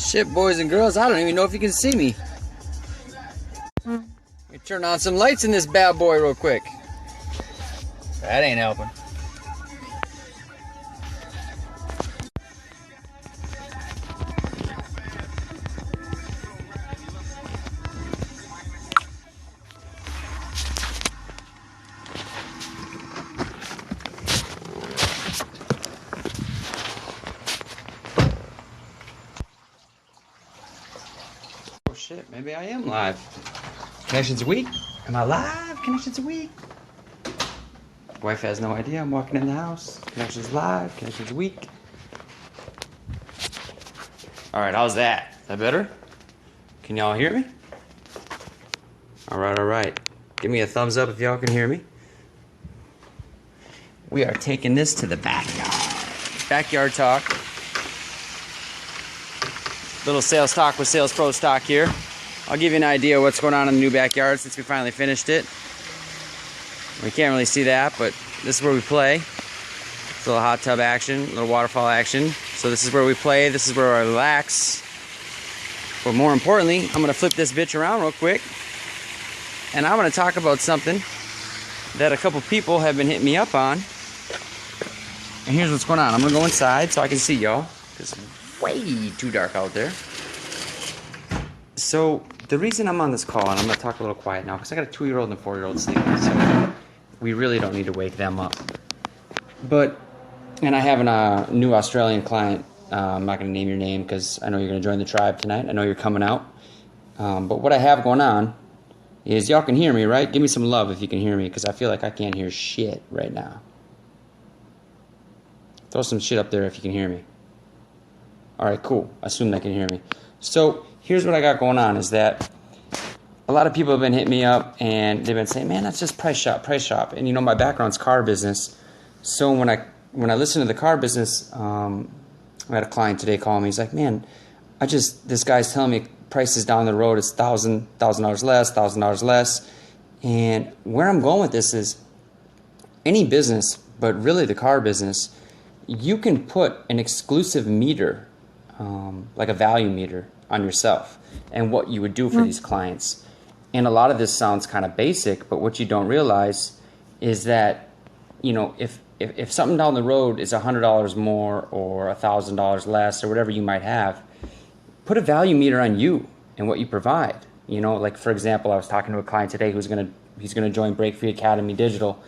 Shit, boys and girls, I don't even know if you can see me. Let me turn on some lights in this bad boy real quick. That ain't helping. Oh shit, maybe I am live. Connection's weak? Am I live? Connection's weak. Wife has no idea I'm walking in the house. Connection's live, connection's weak. Alright, how's that? Is that better? Can y'all hear me? Alright. Give me a thumbs up if y'all can hear me. We are taking this to the backyard. Backyard talk. Little sales talk with Sales Pro Stock here. I'll give you an idea of what's going on in the new backyard since we finally finished it. We can't really see that, but this is where we play. It's a little hot tub action, a little waterfall action. So this is where we play, this is where I relax. But more importantly, I'm gonna flip this bitch around real quick. And I'm gonna talk about something that a couple people have been hitting me up on. And here's what's going on. I'm gonna go inside so I can see y'all. It's way too dark out there. So the reason I'm on this call, and I'm gonna talk a little quiet now, because I got a 2-year-old and a 4-year-old sleeping, so we really don't need to wake them up. And I have a new Australian client. I'm not gonna name your name because I know you're gonna join the tribe tonight. I know you're coming out. But what I have going on is y'all can hear me, right? Give me some love if you can hear me, because I feel like I can't hear shit right now. Throw some shit up there if you can hear me. Alright, cool. Assume they can hear me. So here's what I got going on is that a lot of people have been hitting me up and they've been saying, man, that's just price shop. And you know, my background's car business. So when I listen to the car business, I had a client today call me. He's like, man, this guy's telling me prices down the road, it's $1,000 less, $1,000 less. And where I'm going with this is any business, but really the car business, you can put an exclusive meter, like a value meter, on yourself and what you would do for these clients. And a lot of this sounds kind of basic, but what you don't realize is that, you know, if something down the road is $100 more or $1,000 less or whatever you might have, put a value meter on you and what you provide. You know, like for example, I was talking to a client today he's gonna join Break Free Academy Digital,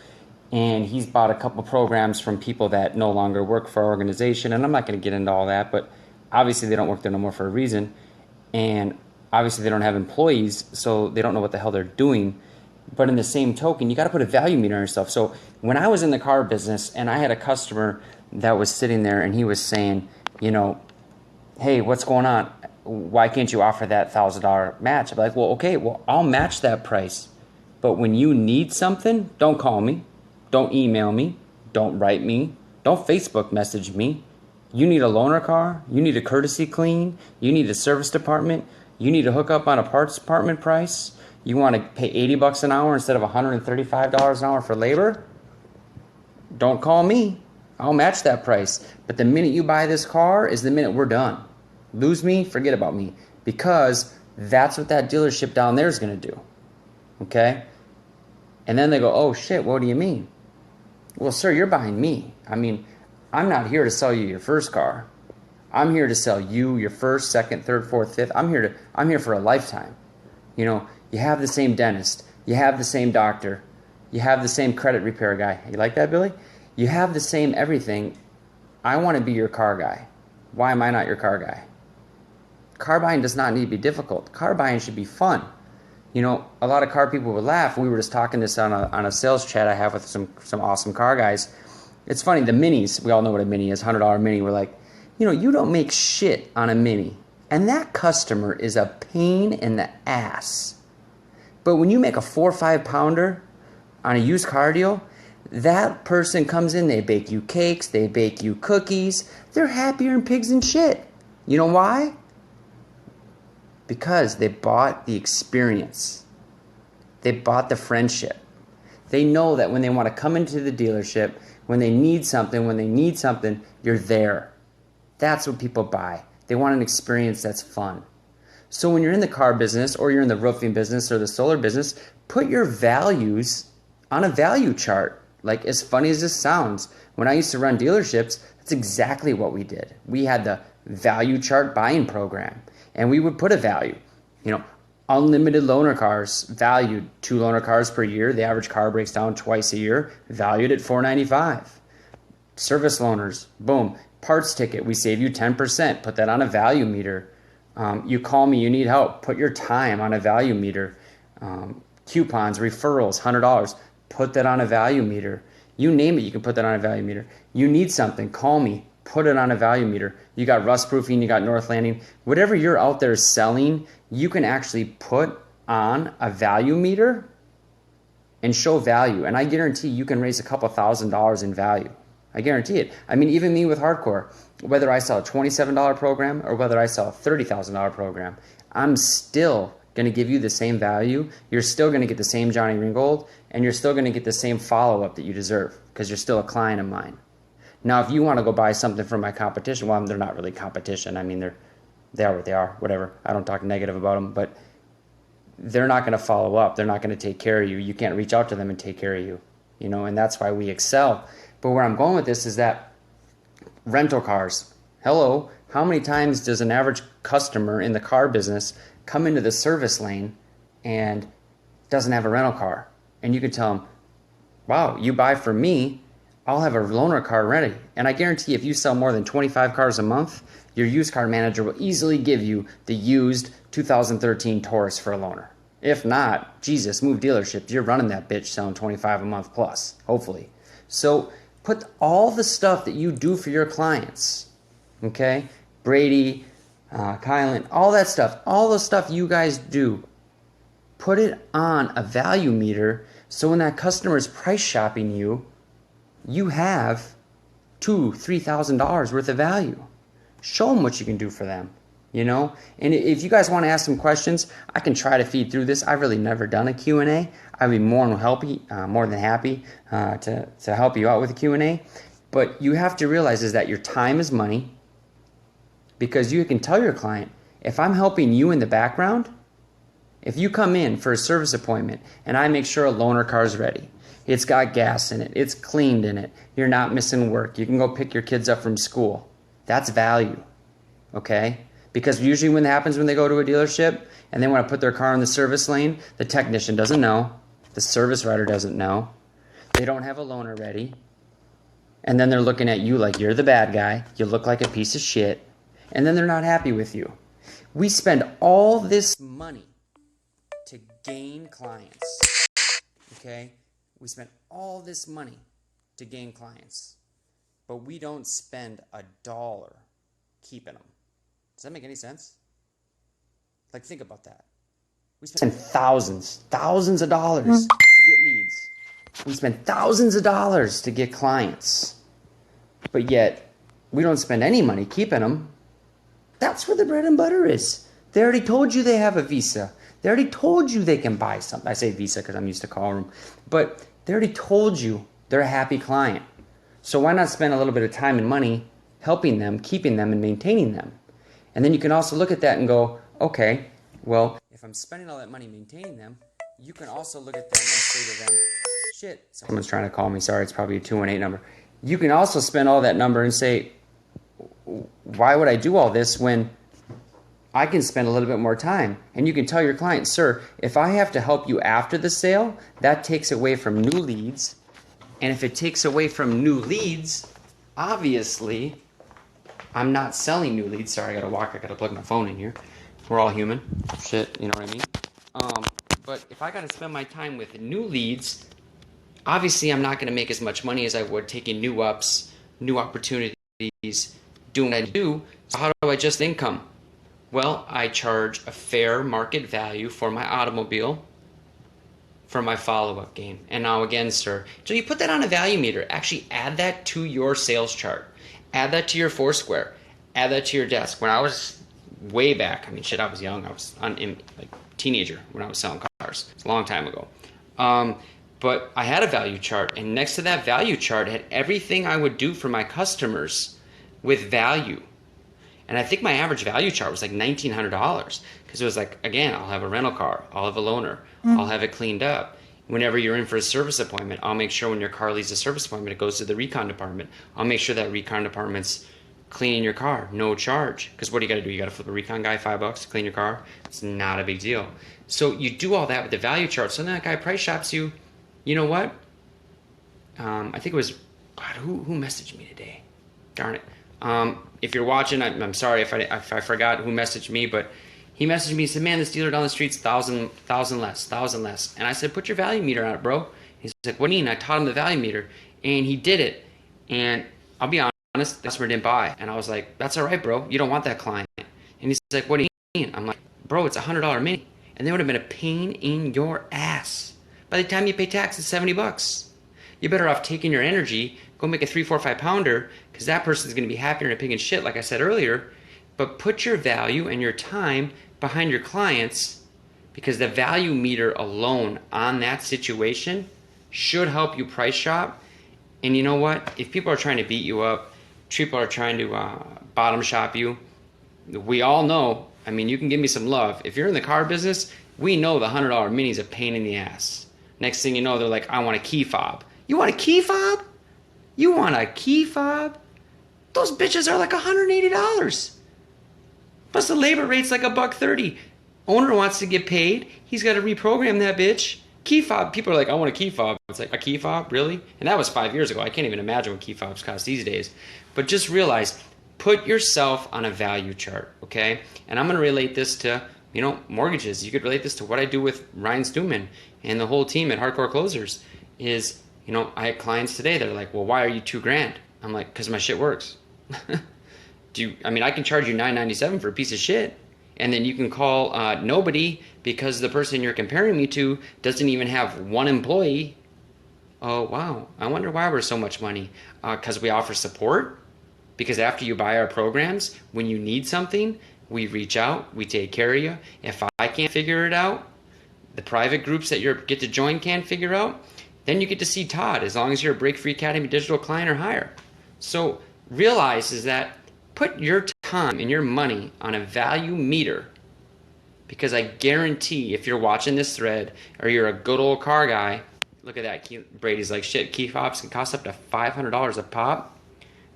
and he's bought a couple programs from people that no longer work for our organization. And I'm not going to get into all that, but obviously they don't work there no more for a reason. And obviously they don't have employees, so they don't know what the hell they're doing. But in the same token, you got to put a value meter on yourself. So when I was in the car business and I had a customer that was sitting there and he was saying, you know, hey, what's going on? Why can't you offer that $1,000 match? I'm like, well, okay, well, I'll match that price. But when you need something, don't call me. Don't email me. Don't write me. Don't Facebook message me. You need a loaner car. You need a courtesy clean. You need a service department. You need to hook up on a parts department price. You want to pay $80 an hour instead of $135 an hour for labor? Don't call me. I'll match that price. But the minute you buy this car is the minute we're done. Lose me, forget about me. Because that's what that dealership down there is going to do. Okay? And then they go, oh shit, what do you mean? Well, sir, you're buying me. I mean, I'm not here to sell you your first car. I'm here to sell you your first, second, third, fourth, fifth. I'm here for a lifetime. You know, you have the same dentist. You have the same doctor. You have the same credit repair guy. You like that, Billy? You have the same everything. I want to be your car guy. Why am I not your car guy? Car buying does not need to be difficult. Car buying should be fun. You know, a lot of car people would laugh. We were just talking this on a sales chat I have with some awesome car guys. It's funny, the minis, we all know what a mini is, $100 mini. We're like, you know, you don't make shit on a mini. And that customer is a pain in the ass. But when you make a 4 or 5 pounder on a used car deal, that person comes in, they bake you cakes, they bake you cookies. They're happier than pigs and shit. You know why? Because they bought the experience. They bought the friendship. They know that when they want to come into the dealership, when they need something, you're there. That's what people buy. They want an experience that's fun. So when you're in the car business or you're in the roofing business or the solar business, put your values on a value chart. Like, as funny as this sounds, when I used to run dealerships, that's exactly what we did. We had the value chart buying program, and we would put a value. Unlimited loaner cars, valued 2 loaner cars per year. The average car breaks down twice a year, valued at $495. Service loaners, boom. Parts ticket, we save you 10%. Put that on a value meter. You call me, you need help. Put your time on a value meter. Coupons, referrals, $100. Put that on a value meter. You name it, you can put that on a value meter. You need something, call me. Put it on a value meter. You got rust proofing, you got North Landing. Whatever you're out there selling, you can actually put on a value meter and show value. And I guarantee you can raise a couple $1,000s in value. I guarantee it. I mean, even me with hardcore, whether I sell a $27 program or whether I sell a $30,000 program, I'm still going to give you the same value. You're still going to get the same Johnny Ringgold, and you're still going to get the same follow-up that you deserve because you're still a client of mine. Now, if you want to go buy something from my competition, well, they're not really competition. I mean, they are what they are, whatever. I don't talk negative about them, but they're not going to follow up. They're not going to take care of you. You can't reach out to them and take care of you, and that's why we excel. But where I'm going with this is that rental cars. Hello, how many times does an average customer in the car business come into the service lane and doesn't have a rental car? And you can tell them, wow, you buy from me, I'll have a loaner car ready. And I guarantee if you sell more than 25 cars a month, your used car manager will easily give you the used 2013 Taurus for a loaner. If not, Jesus, move dealerships. You're running that bitch selling 25 a month plus, hopefully. So put all the stuff that you do for your clients, okay? Brady, Kylan, all that stuff, all the stuff you guys do, put it on a value meter so when that customer is price shopping you, you have $2,000-$3,000 worth of value. Show them what you can do for them, And if you guys want to ask some questions, I can try to feed through this. I've really never done a Q&A. I'd be more than happy to help you out with a Q&A. But you have to realize is that your time is money, because you can tell your client, if I'm helping you in the background, if you come in for a service appointment and I make sure a loaner car is ready, it's got gas in it, it's cleaned in it, you're not missing work, you can go pick your kids up from school, that's value, okay? Because usually when it happens when they go to a dealership and they want to put their car in the service lane, the technician doesn't know, the service writer doesn't know, they don't have a loaner ready, and then they're looking at you like you're the bad guy, you look like a piece of shit, and then they're not happy with you. We spend all this money to gain clients, okay? We spend all this money to gain clients, but we don't spend a dollar keeping them. Does that make any sense? Like, think about that. We spend thousands of dollars to get leads. We spend thousands of dollars to get clients, but yet we don't spend any money keeping them. That's where the bread and butter is. They already told you they have a Visa. They already told you they can buy something. I say Visa because I'm used to calling them. But they already told you they're a happy client. So why not spend a little bit of time and money helping them, keeping them, and maintaining them? And then you can also look at that and go, okay, well, if I'm spending all that money maintaining them, you can also look at them and say to them, shit, someone's trying to call me. Sorry, it's probably a 218 number. You can also spend all that number and say, why would I do all this when I can spend a little bit more time? And you can tell your client, sir, if I have to help you after the sale, that takes away from new leads. And if it takes away from new leads, obviously, I'm not selling new leads. Sorry, I gotta walk. I gotta plug my phone in here. We're all human. Shit, you know what I mean? But if I gotta spend my time with new leads, obviously I'm not gonna make as much money as I would taking new ups, new opportunities, doing what I do. So how do I adjust income? Well, I charge a fair market value for my automobile for my follow-up game. And now again, sir, so you put that on a value meter. Actually add that to your sales chart. Add that to your Foursquare. Add that to your desk. When I was way back, I mean, shit, I was young. I was like teenager when I was selling cars. It's a long time ago. But I had a value chart, and next to that value chart had everything I would do for my customers with value. And I think my average value chart was like $1,900 because it was like, again, I'll have a rental car, I'll have a loaner, I'll have it cleaned up. Whenever you're in for a service appointment, I'll make sure when your car leaves a service appointment, it goes to the recon department. I'll make sure that recon department's cleaning your car, no charge. Because what do you got to do? You got to flip a recon guy $5 to clean your car. It's not a big deal. So you do all that with the value chart. So then that guy price shops you. You know what? I think it was, God, who messaged me today? Darn it. If you're watching, I'm sorry if I forgot who messaged me, but he messaged me and said, man, this dealer down the street's $1,000 less. And I said, put your value meter on it, bro. He's like, what do you mean? I taught him the value meter. And he did it. And I'll be honest, the customer didn't buy. And I was like, that's all right, bro. You don't want that client. And he's like, what do you mean? I'm like, bro, it's $100 mini. And they would have been a pain in your ass. By the time you pay tax, it's $70. You're better off taking your energy, go make a 3, 4, 5 pounder, because that person's going to be happier than a pig in shit, like I said earlier. But put your value and your time behind your clients, because the value meter alone on that situation should help you price shop. And you know what? If people are trying to beat you up, people are trying to bottom shop you, we all know, I mean, you can give me some love. If you're in the car business, we know the $100 mini is a pain in the ass. Next thing you know, they're like, I want a key fob. You want a key fob? You want a key fob? Those bitches are like $180. Plus the labor rate's like $130. Owner wants to get paid. He's got to reprogram that bitch. Key fob. People are like, I want a key fob. It's like, a key fob? Really? And that was 5 years ago. I can't even imagine what key fobs cost these days. But just realize, put yourself on a value chart, okay? And I'm going to relate this to, mortgages. You could relate this to what I do with Ryan Stuman and the whole team at Hardcore Closers is, I had clients today that are like, well, why are you $2,000? I'm like, because my shit works. I can charge you $997 for a piece of shit. And then you can call nobody because the person you're comparing me to doesn't even have one employee. Oh, wow. I wonder why we're so much money. Because we offer support. Because after you buy our programs, when you need something, we reach out, we take care of you. If I can't figure it out, the private groups that you get to join can't figure out, then you get to see Todd as long as you're a Break Free Academy digital client or higher. So realize is that put your time and your money on a value meter, because I guarantee if you're watching this thread or you're a good old car guy, look at that. Brady's like, shit, key fobs can cost up to $500 a pop.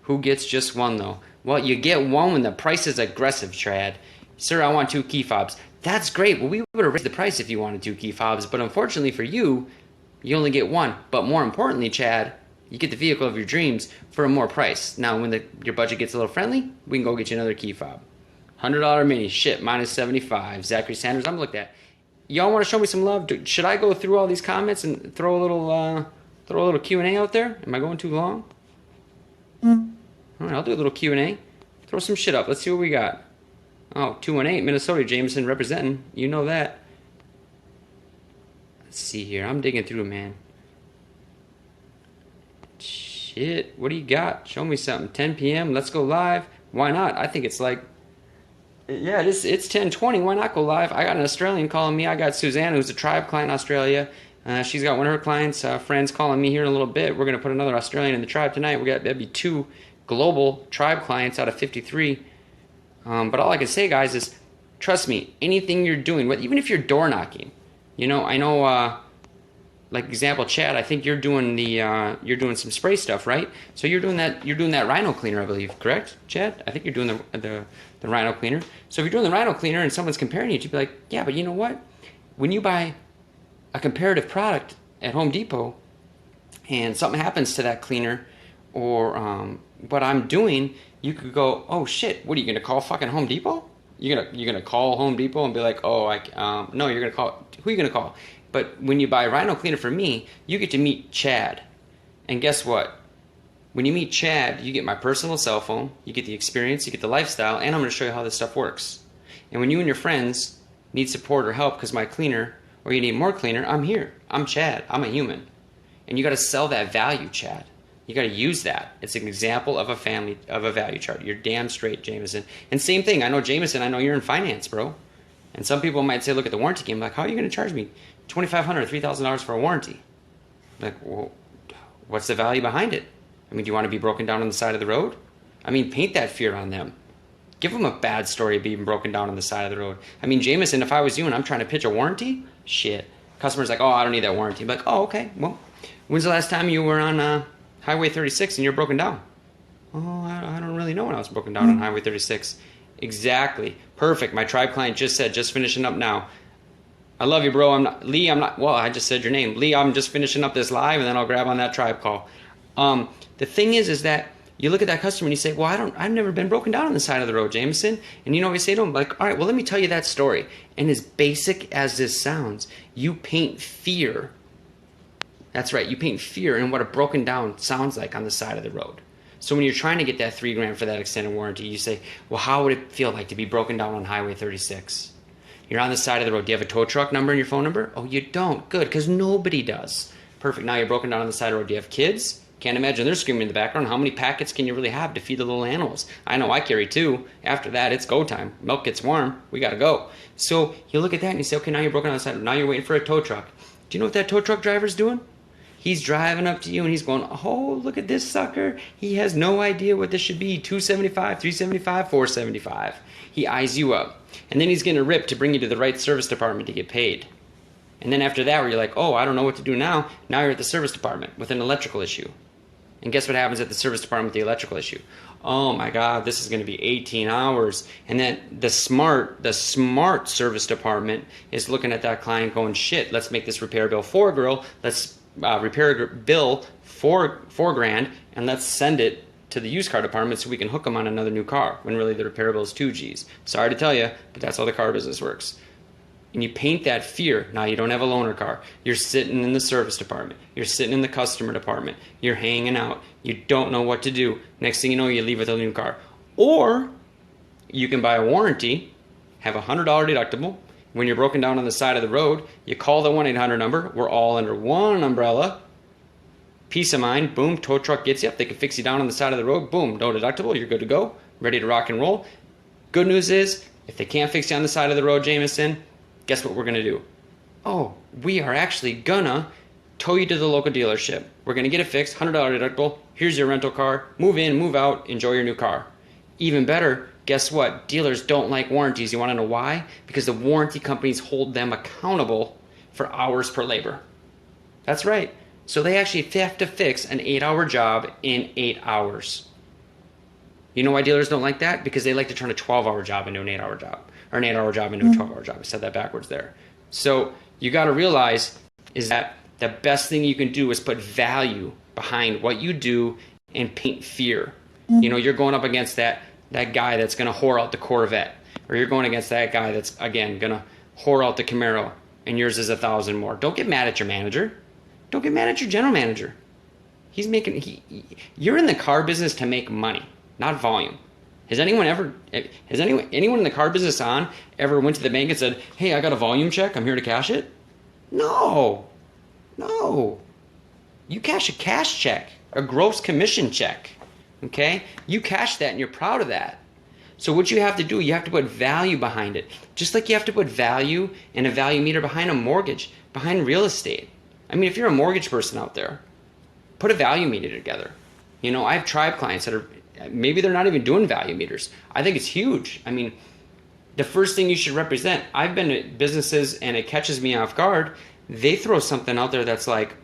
Who gets just one though? Well, you get one when the price is aggressive, Trad. Sir, I want 2 key fobs. That's great. Well, we would have raised the price if you wanted 2 key fobs, but unfortunately for you, you only get one. But more importantly, Chad, you get the vehicle of your dreams for a more price. Now, when your budget gets a little friendly, we can go get you another key fob. $100 mini, shit, minus 75. Zachary Sanders, I'm looked at. Y'all want to show me some love? Should I go through all these comments and throw a little Q&A out there? Am I going too long? All right, I'll do a little Q&A. Throw some shit up. Let's see what we got. Oh, 218, Minnesota, Jameson representing. You know that. Let's see here. I'm digging through, man. Shit, what do you got? Show me something. 10 p.m. Let's go live. Why not? I think it's like, yeah, it's 10:20. Why not go live? I got an Australian calling me. I got Suzanne, who's a tribe client in Australia. She's got one of her clients, friends, calling me here in a little bit. We're gonna put another Australian in the tribe tonight. That'd be 2 global tribe clients out of 53. But all I can say, guys, is trust me. Anything you're doing, even if you're door knocking, I know. Like example, Chad, I think you're doing you're doing some spray stuff, right? So you're doing that rhino cleaner, I believe, correct, Chad? I think you're doing the rhino cleaner. So if you're doing the rhino cleaner and someone's comparing you, you'd be like, yeah, but you know what? When you buy a comparative product at Home Depot and something happens to that cleaner or what I'm doing, you could go, oh shit, what are you gonna call fucking Home Depot? You're gonna call Home Depot and be like, oh, no, you're gonna call. Who are you gonna call? But when you buy Rhino Cleaner from me, you get to meet Chad. And guess what? When you meet Chad, you get my personal cell phone, you get the experience, you get the lifestyle, and I'm going to show you how this stuff works. And when you and your friends need support or help because my cleaner, or you need more cleaner, I'm here. I'm Chad. I'm a human. And you got to sell that value, Chad. You got to use that. It's an example of a value chart. You're damn straight, Jameson. And same thing. I know, Jameson, I know you're in finance, bro. And some people might say, look at the warranty game, like, how are you going to charge me $2,500, $3,000 for a warranty? Like, well, what's the value behind it? I mean, do you want to be broken down on the side of the road? I mean, paint that fear on them. Give them a bad story of being broken down on the side of the road. I mean, Jameson, if I was you and I'm trying to pitch a warranty, shit. Customer's like, oh, I don't need that warranty. I'm like, oh, okay. Well, when's the last time you were on Highway 36 and you're broken down? Oh, I don't really know when I was broken down on Highway 36. Exactly. Perfect. My tribe client just said, just finishing up now. I love you, bro. Lee, well, I just said your name. Lee, I'm just finishing up this live and then I'll grab on that tribe call. The thing is that you look at that customer and you say, well, I've never been broken down on the side of the road, Jameson. And you know what we say to him? Like, all right, well, let me tell you that story. And as basic as this sounds, you paint fear. That's right. You paint fear in what a broken down sounds like on the side of the road. So when you're trying to get that $3,000 for that extended warranty, you say, well, how would it feel like to be broken down on Highway 36? You're on the side of the road. Do you have a tow truck number in your phone number? Oh, you don't. Good, because nobody does. Perfect. Now you're broken down on the side of the road. Do you have kids? Can't imagine they're screaming in the background. How many packets can you really have to feed the little animals? I know I carry 2. After that, it's go time. Milk gets warm. We got to go. So you look at that and you say, okay, now you're broken down on the side. Now you're waiting for a tow truck. Do you know what that tow truck driver's doing? He's driving up to you and he's going, oh, look at this sucker. He has no idea what this should be. $275, $375, $475. He eyes you up. And then he's getting a rip to bring you to the right service department to get paid. And then after that, where you're like, oh, I don't know what to do now. Now you're at the service department with an electrical issue. And guess what happens at the service department with the electrical issue? Oh my God, this is going to be 18 hours. And then the smart service department is looking at that client going, shit, let's make this repair bill $4,000. Let's repair bill $4,000, and let's send it to the used car department so we can hook them on another new car, when really the repair bill is $2,000. Sorry to tell you, but that's how the car business works. And you paint that fear. Now you don't have a loaner car. You're sitting in the service department. You're sitting in the customer department. You're hanging out. You don't know what to do. Next thing you know, you leave with a new car. Or you can buy a warranty, have a $100 deductible. When you're broken down on the side of the road, you call the 1-800 number. We're all under one umbrella. Peace of mind. Boom, tow truck gets you up. They can fix you down on the side of the road. Boom, no deductible. You're good to go. Ready to rock and roll. Good news is, if they can't fix you on the side of the road, Jameson, guess what we're going to do? Oh, we are actually gonna tow you to the local dealership. We're going to get it fixed, $100 deductible. Here's your rental car. Move in, move out, enjoy your new car. Even better, guess what? Dealers don't like warranties. You want to know why? Because the warranty companies hold them accountable for hours per labor. That's right. So they actually have to fix an 8-hour job in 8 hours. You know why dealers don't like that? Because they like to turn a 12-hour job into an 8-hour job. Or an 8-hour job into a 12-hour job. I said that backwards there. So you got to realize is that the best thing you can do is put value behind what you do and paint fear. You know, you're going up against that guy that's going to whore out the Corvette. Or you're going against that guy that's, again, going to whore out the Camaro. And yours is 1,000 more. Don't get mad at your manager. Don't get mad at your general manager. You're in the car business to make money, not volume. Has anyone in the car business ever went to the bank and said, hey, I got a volume check, I'm here to cash it? No. You cash a cash check, a gross commission check, okay? You cash that and you're proud of that. So what you have to do, you have to put value behind it. Just like you have to put value and a value meter behind a mortgage, behind real estate. I mean, if you're a mortgage person out there, put a value meter together. You know, I have tribe clients that are, maybe they're not even doing value meters. I think it's huge. I mean, the first thing you should represent, I've been at businesses and it catches me off guard. They throw something out there that's like,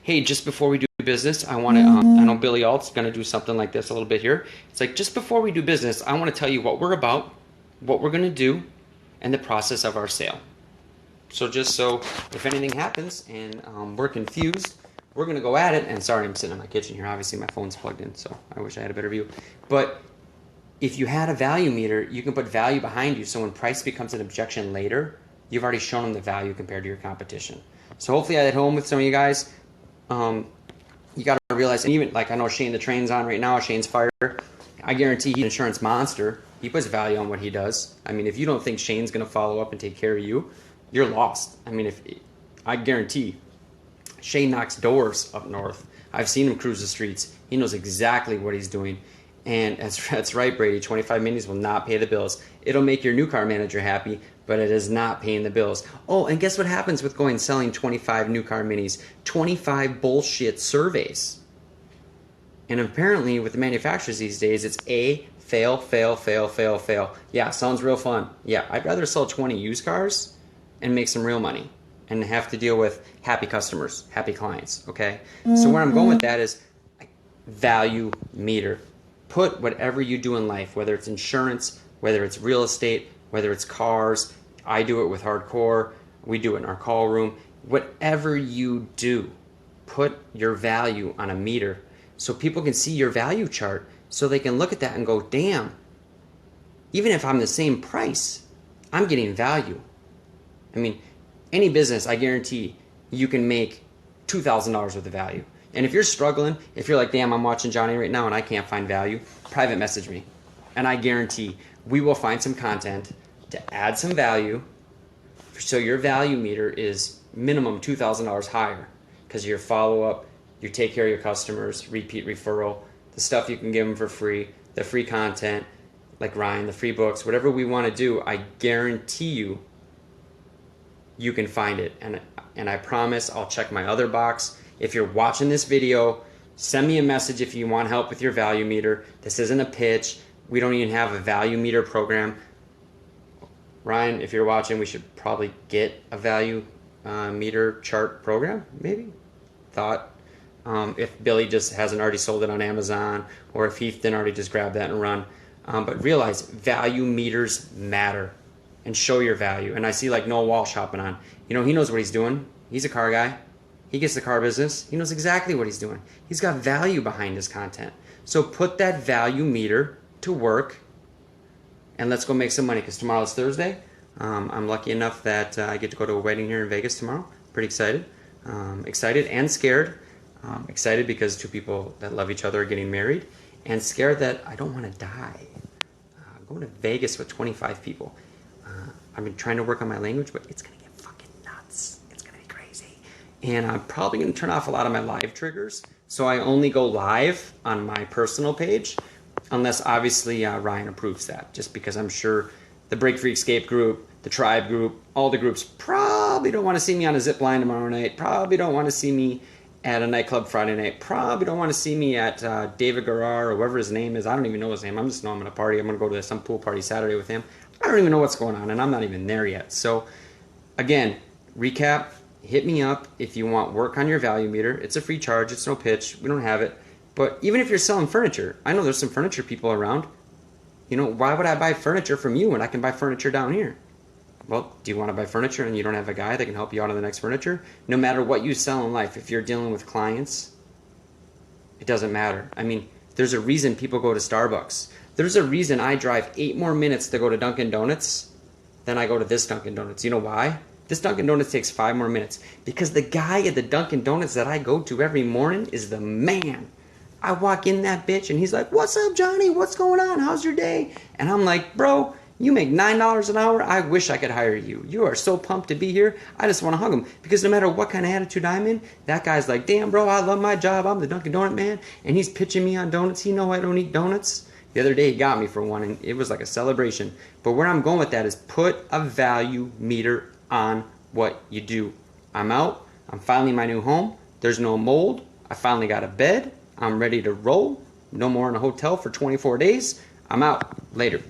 hey, just before we do business, I want to, I know Billy Alt's going to do something like this a little bit here. It's like, just before we do business, I want to tell you what we're about, what we're going to do, and the process of our sale. So just so if anything happens and we're confused, we're going to go at it. And sorry, I'm sitting in my kitchen here. Obviously, my phone's plugged in, so I wish I had a better view. But if you had a value meter, you can put value behind you. So when price becomes an objection later, you've already shown them the value compared to your competition. So hopefully I hit home with some of you guys. You got to realize, and even like I know Shane the Train's on right now. Shane's fire. I guarantee he's an insurance monster. He puts value on what he does. I mean, if you don't think Shane's going to follow up and take care of you, you're lost. I mean, I guarantee Shane knocks doors up north. I've seen him cruise the streets. He knows exactly what he's doing. And that's right, Brady. 25 minis will not pay the bills. It'll make your new car manager happy, but it is not paying the bills. Oh, and guess what happens with selling 25 new car minis? 25 bullshit surveys. And apparently with the manufacturers these days, it's A, fail, fail, fail, fail, fail. Yeah, sounds real fun. Yeah, I'd rather sell 20 used cars and make some real money and have to deal with happy customers, happy clients, okay? So where I'm going with that is value meter. Put whatever you do in life, whether it's insurance, whether it's real estate, whether it's cars. I do it with Hardcore. We do it in our call room. Whatever you do, put your value on a meter so people can see your value chart, so they can look at that and go, damn, even if I'm the same price, I'm getting value. I mean, any business, I guarantee you can make $2,000 worth of value. And if you're struggling, if you're like, damn, I'm watching Johnny right now and I can't find value, private message me. And I guarantee we will find some content to add some value so your value meter is minimum $2,000 higher, because your follow-up, you take care of your customers, repeat referral, the stuff you can give them for free, the free content, like Ryan, the free books, whatever we want to do, I guarantee you can find it. And I promise I'll check my other box. If you're watching this video, send me a message if you want help with your value meter. This isn't a pitch. We don't even have a value meter program. Ryan, if you're watching, we should probably get a value meter chart program, maybe. Thought. If Billy just hasn't already sold it on Amazon, or if Heath didn't already just grab that and run. But realize value meters matter, and show your value. And I see like Noah Walsh hopping on. You know, he knows what he's doing. He's a car guy. He gets the car business. He knows exactly what he's doing. He's got value behind his content. So put that value meter to work, and let's go make some money, because tomorrow's Thursday. I'm lucky enough that I get to go to a wedding here in Vegas tomorrow. Pretty excited. Excited and scared. Excited because two people that love each other are getting married, and scared that I don't want to die. Going to Vegas with 25 people. I've been trying to work on my language, but it's going to get fucking nuts. It's going to be crazy. And I'm probably going to turn off a lot of my live triggers, so I only go live on my personal page, unless obviously Ryan approves that, just because I'm sure the Break Free Escape group, the Tribe group, all the groups probably don't want to see me on a zip line tomorrow night, probably don't want to see me at a nightclub Friday night, probably don't want to see me at David Garrar or whoever his name is. I don't even know his name. I'm just know I'm going to party. I'm going to go to some pool party Saturday with him. I don't even know what's going on, and I'm not even there yet. So again, recap, hit me up if you want work on your value meter. It's a free charge. It's no pitch. We don't have it. But even if you're selling furniture, I know there's some furniture people around. You know, why would I buy furniture from you when I can buy furniture down here? Well, do you want to buy furniture and you don't have a guy that can help you out on the next furniture? No matter what you sell in life, if you're dealing with clients, it doesn't matter. I mean, there's a reason people go to Starbucks. There's a reason I drive 8 more minutes to go to Dunkin' Donuts than I go to this Dunkin' Donuts. You know why? This Dunkin' Donuts takes 5 more minutes. Because the guy at the Dunkin' Donuts that I go to every morning is the man. I walk in that bitch and he's like, "What's up, Johnny? What's going on? How's your day?" And I'm like, "Bro, you make $9 an hour. I wish I could hire you. You are so pumped to be here. I just want to hug him." Because no matter what kind of attitude I'm in, that guy's like, "Damn, bro, I love my job. I'm the Dunkin' Donut man." And he's pitching me on donuts. He know I don't eat donuts. The other day he got me for one, and it was like a celebration. But where I'm going with that is put a value meter on what you do. I'm out. I'm finally in my new home. There's no mold. I finally got a bed. I'm ready to roll. No more in a hotel for 24 days. I'm out. Later.